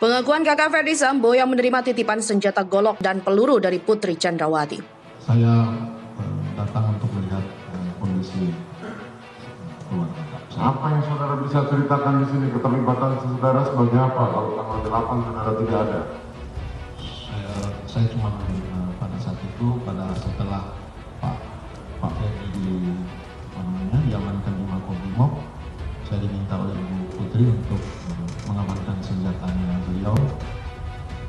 Pengakuan kakak Ferdi Sambo yang menerima titipan senjata golok dan peluru dari Putri Chandrawati. Saya datang untuk melihat kondisi keluarga. Apa yang saudara bisa ceritakan di sini? Keterlibatan saudara sebagai apa? Kalau tanggal 8 saudara tidak ada. Saya cuma pada saat itu, setelah Pak Ferdi diamankan di Makobrimob, saya diminta oleh Ibu Putri untuk mengamankan senjatanya beliau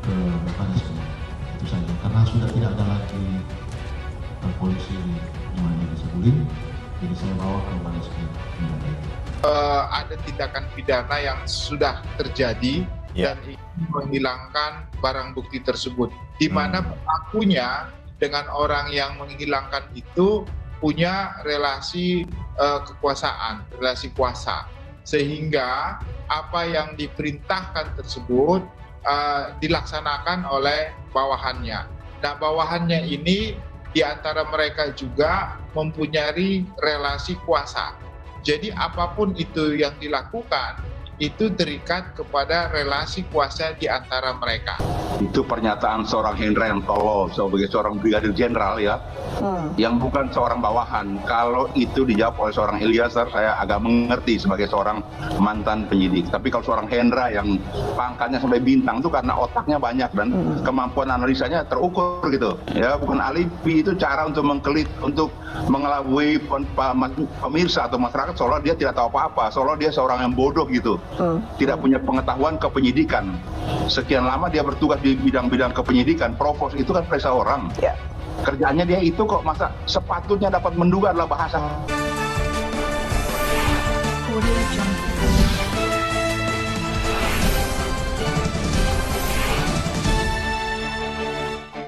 ke Baris Krim. Itu saja, karena sudah tidak ada lagi polisi yang ada di Saguling, jadi saya bawa ke Baris Krim. Ada tindakan pidana yang sudah terjadi dan menghilangkan barang bukti tersebut, di mana pelakunya dengan orang yang menghilangkan itu punya relasi kekuasaan, relasi kuasa, sehingga apa yang diperintahkan tersebut dilaksanakan oleh bawahannya. Nah, bawahannya ini di antara mereka juga mempunyai relasi kuasa. Jadi apapun itu yang dilakukan, itu terikat kepada relasi kuasa di antara mereka. Itu pernyataan seorang Hendra yang tolol sebagai seorang brigadir jenderal ya, yang bukan seorang bawahan. Kalau itu dijawab oleh seorang Eliezer, saya agak mengerti sebagai seorang mantan penyidik. Tapi kalau seorang Hendra yang pangkatnya sampai bintang itu karena otaknya banyak dan kemampuan analisanya terukur gitu. Ya, bukan alibi, itu cara untuk mengkelit, untuk mengelabui pemirsa atau masyarakat seolah dia tidak tahu apa-apa, seolah dia seorang yang bodoh gitu. Tidak punya pengetahuan kepenyidikan. Sekian lama dia bertugas di bidang-bidang kepenyidikan, provos itu kan periksa orang. Kerjaannya dia itu kok, masa sepatutnya dapat menduga adalah bahasa.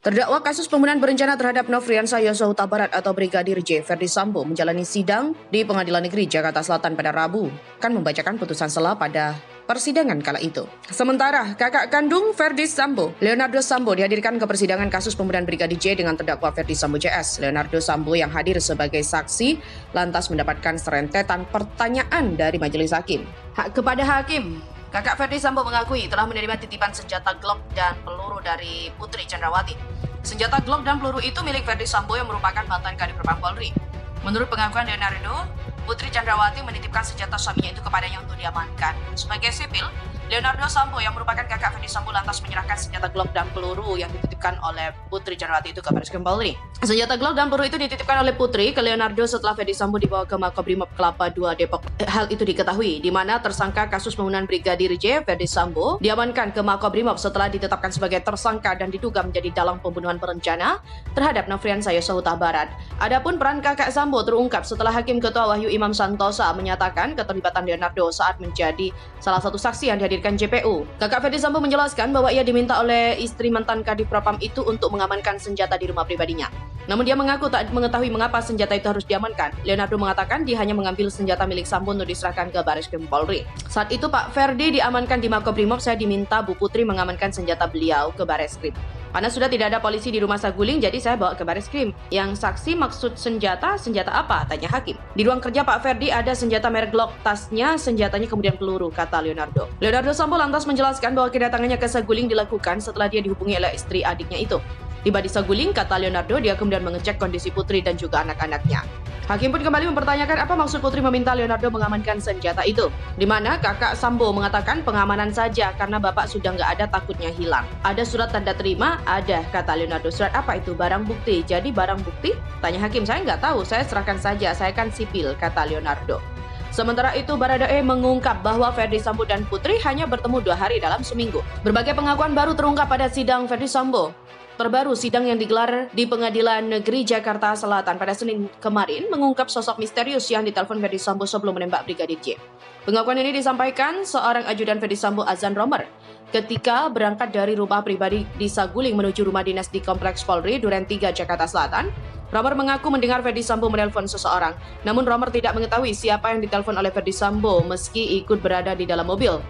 Terdakwa kasus pembunuhan berencana terhadap Nofriansah Yosua Huta Barat atau Brigadir J. Ferdi Sambo menjalani sidang di Pengadilan Negeri Jakarta Selatan pada Rabu, akan membacakan putusan sela pada persidangan kala itu. Sementara kakak kandung Ferdi Sambo, Leonardo Sambo, dihadirkan ke persidangan kasus pembunuhan Brigadir J dengan terdakwa Ferdi Sambo JS. Leonardo Sambo yang hadir sebagai saksi lantas mendapatkan serentetan pertanyaan dari majelis hakim. Kepada hakim, kakak Ferdi Sambo mengakui telah menerima titipan senjata Glock dan peluru dari Putri Chandrawati. Senjata Glock dan peluru itu milik Ferdi Sambo yang merupakan mantan Kadif Propam Polri. Menurut pengakuan Leonardo, Putri Chandrawati menitipkan senjata suaminya itu kepadanya untuk diamankan. Sebagai sipil, Leonardo Sambo yang merupakan kakak Ferdi Sambo lantas menyerahkan senjata Glock dan peluru yang dititipkan oleh Putri Chandrawati itu ke Baris Krim Polri. Senjata Glock dan peluru itu dititipkan oleh Putri ke Leonardo setelah Ferdi Sambo dibawa ke Makobrimob Kelapa II Depok. Hal itu diketahui di mana tersangka kasus pembunuhan Brigadir J, Ferdi Sambo, diamankan ke Makobrimob setelah ditetapkan sebagai tersangka dan diduga menjadi dalang pembunuhan berencana terhadap Nofriansah Yosua Huta Barat. Adapun peran kakak Sambo terungkap setelah Hakim Ketua Wahyu Imam Santosa menyatakan keterlibatan Leonardo saat menjadi salah satu saksi yang dihadirkan JPU. Kakak Ferdi Sambo menjelaskan bahwa ia diminta oleh istri mantan Kadif Propam itu untuk mengamankan senjata di rumah pribadinya. Namun dia mengaku tak mengetahui mengapa senjata itu harus diamankan. Leonardo mengatakan dia hanya mengambil senjata milik Sambo untuk diserahkan ke Baris Krim Polri. Saat itu Pak Ferdi diamankan di Makobrimob, saya diminta Bu Putri mengamankan senjata beliau ke Baris Krim. Karena sudah tidak ada polisi di rumah Saguling, jadi saya bawa ke Baris Krim. Yang saksi maksud senjata apa? Tanya hakim. Di ruang kerja Pak Ferdi ada senjata merek Glock, tasnya senjatanya kemudian peluru, kata Leonardo. Leonardo Sambo lantas menjelaskan bahwa kedatangannya ke Saguling dilakukan setelah dia dihubungi oleh istri adiknya itu. Tiba di Saguling, kata Leonardo, dia kemudian mengecek kondisi Putri dan juga anak-anaknya. Hakim pun kembali mempertanyakan apa maksud Putri meminta Leonardo mengamankan senjata itu. Di mana kakak Sambo mengatakan pengamanan saja karena bapak sudah nggak ada, takutnya hilang. Ada surat tanda terima? Ada, kata Leonardo. Surat apa itu? Barang bukti. Jadi barang bukti? Tanya hakim, saya nggak tahu, saya serahkan saja, saya kan sipil, kata Leonardo. Sementara itu, Baradae mengungkap bahwa Ferdi Sambo dan Putri hanya bertemu 2 hari dalam seminggu. Berbagai pengakuan baru terungkap pada sidang Ferdi Sambo. Terbaru, sidang yang digelar di Pengadilan Negeri Jakarta Selatan pada Senin kemarin mengungkap sosok misterius yang ditelepon Ferdi Sambo sebelum menembak Brigadir J. Pengakuan ini disampaikan seorang ajudan Ferdi Sambo, Azan Romer, ketika berangkat dari rumah pribadi di Saguling menuju rumah dinas di Kompleks Polri Duren 3 Jakarta Selatan. Romer mengaku mendengar Ferdi Sambo menelpon seseorang, namun Romer tidak mengetahui siapa yang ditelepon oleh Ferdi Sambo meski ikut berada di dalam mobil.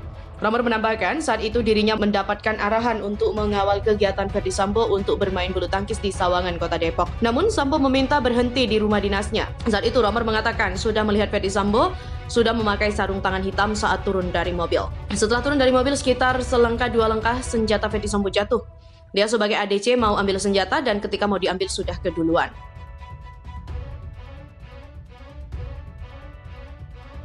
Romer menambahkan saat itu dirinya mendapatkan arahan untuk mengawal kegiatan Ferdi Sambo untuk bermain bulu tangkis di Sawangan, Kota Depok. Namun Sambo meminta berhenti di rumah dinasnya. Saat itu Romer mengatakan sudah melihat Ferdi Sambo sudah memakai sarung tangan hitam saat turun dari mobil. Setelah turun dari mobil sekitar selangkah 2 langkah senjata Ferdi Sambo jatuh. Dia sebagai ADC mau ambil senjata dan ketika mau diambil sudah keduluan.